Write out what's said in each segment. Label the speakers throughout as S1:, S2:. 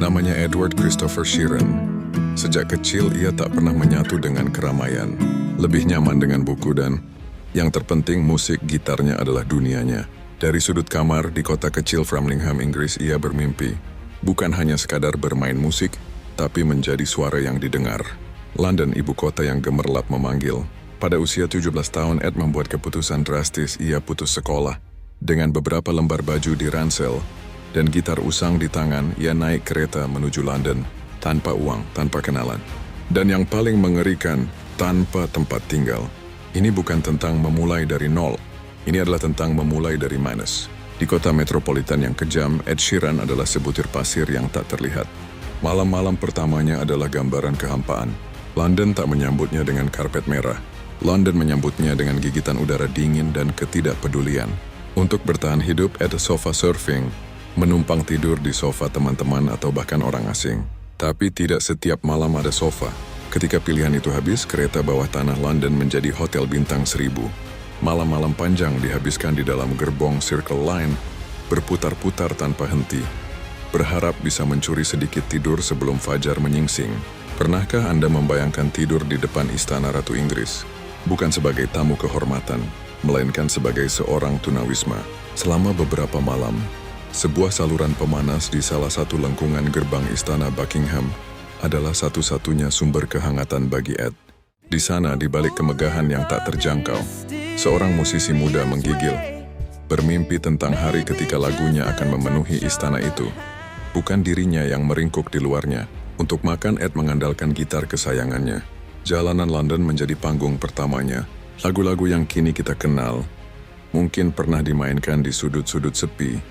S1: Namanya Edward Christopher Sheeran. Sejak kecil ia tak pernah menyatu dengan keramaian. Lebih nyaman dengan buku dan yang terpenting musik gitarnya adalah dunianya. Dari sudut kamar di kota kecil Framlingham, Inggris, ia bermimpi. Bukan hanya sekadar bermain musik, tapi menjadi suara yang didengar. London, ibu kota yang gemerlap memanggil. Pada usia 17 tahun, Ed membuat keputusan drastis. Ia putus sekolah. Dengan beberapa lembar baju di ransel dan gitar usang di tangan, ia naik kereta menuju London. Tanpa uang, tanpa kenalan. Dan yang paling mengerikan, tanpa tempat tinggal. Ini bukan tentang memulai dari nol. Ini adalah tentang memulai dari minus. Di kota metropolitan yang kejam, Ed Sheeran adalah sebutir pasir yang tak terlihat. Malam-malam pertamanya adalah gambaran kehampaan. London tak menyambutnya dengan karpet merah. London menyambutnya dengan gigitan udara dingin dan ketidakpedulian. Untuk bertahan hidup, Ed sofa surfing, menumpang tidur di sofa teman-teman atau bahkan orang asing. Tapi tidak setiap malam ada sofa. Ketika pilihan itu habis, kereta bawah tanah London menjadi hotel bintang 1000. Malam-malam panjang dihabiskan di dalam gerbong Circle Line, berputar-putar tanpa henti. Berharap bisa mencuri sedikit tidur sebelum fajar menyingsing. Pernahkah Anda membayangkan tidur di depan istana Ratu Inggris? Bukan sebagai tamu kehormatan, melainkan sebagai seorang tunawisma. Selama beberapa malam, sebuah saluran pemanas di salah satu lengkungan gerbang istana Buckingham adalah satu-satunya sumber kehangatan bagi Ed. Di sana, di balik kemegahan yang tak terjangkau, seorang musisi muda menggigil, bermimpi tentang hari ketika lagunya akan memenuhi istana itu. Bukan dirinya yang meringkuk di luarnya. Untuk makan, Ed mengandalkan gitar kesayangannya. Jalanan London menjadi panggung pertamanya. Lagu-lagu yang kini kita kenal mungkin pernah dimainkan di sudut-sudut sepi,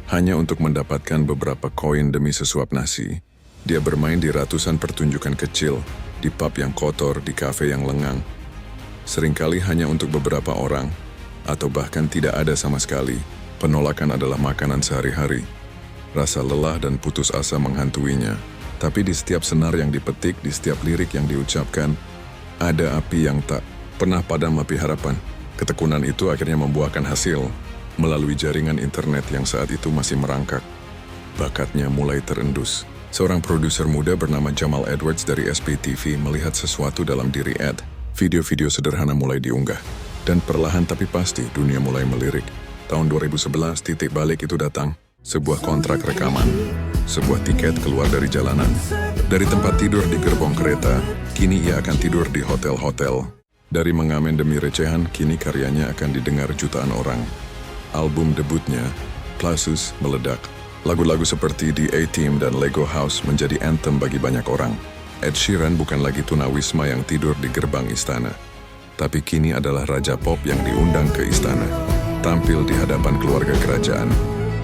S1: hanya untuk mendapatkan beberapa koin demi sesuap nasi. Dia bermain di ratusan pertunjukan kecil, di pub yang kotor, di kafe yang lengang. Seringkali hanya untuk beberapa orang, atau bahkan tidak ada sama sekali. Penolakan adalah makanan sehari-hari. Rasa lelah dan putus asa menghantuinya. Tapi di setiap senar yang dipetik, di setiap lirik yang diucapkan, ada api yang tak pernah padam, api harapan. Ketekunan itu akhirnya membuahkan hasil. Melalui jaringan internet yang saat itu masih merangkak, bakatnya mulai terendus. Seorang produser muda bernama Jamal Edwards dari SPTV melihat sesuatu dalam diri Ed. Video-video sederhana mulai diunggah. Dan perlahan tapi pasti dunia mulai melirik. Tahun 2011 titik balik itu datang. Sebuah kontrak rekaman. Sebuah tiket keluar dari jalanan. Dari tempat tidur di gerbong kereta, kini ia akan tidur di hotel-hotel. Dari mengamen demi recehan, kini karyanya akan didengar jutaan orang. Album debutnya, Places, meledak. Lagu-lagu seperti The A-Team dan Lego House menjadi anthem bagi banyak orang. Ed Sheeran bukan lagi tunawisma yang tidur di gerbang istana, tapi kini adalah raja pop yang diundang ke istana. Tampil di hadapan keluarga kerajaan.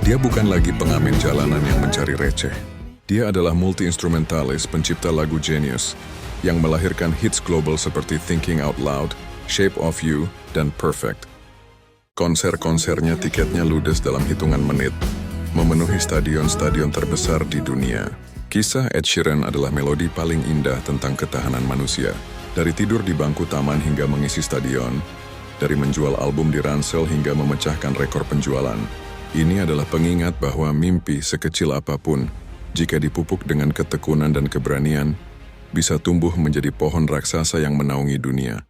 S1: Dia bukan lagi pengamen jalanan yang mencari receh. Dia adalah multi-instrumentalis, pencipta lagu jenius, yang melahirkan hits global seperti Thinking Out Loud, Shape of You, dan Perfect. Konser-konsernya tiketnya ludes dalam hitungan menit, memenuhi stadion-stadion terbesar di dunia. Kisah Ed Sheeran adalah melodi paling indah tentang ketahanan manusia. Dari tidur di bangku taman hingga mengisi stadion, dari menjual album di ransel hingga memecahkan rekor penjualan. Ini adalah pengingat bahwa mimpi sekecil apapun, jika dipupuk dengan ketekunan dan keberanian, bisa tumbuh menjadi pohon raksasa yang menaungi dunia.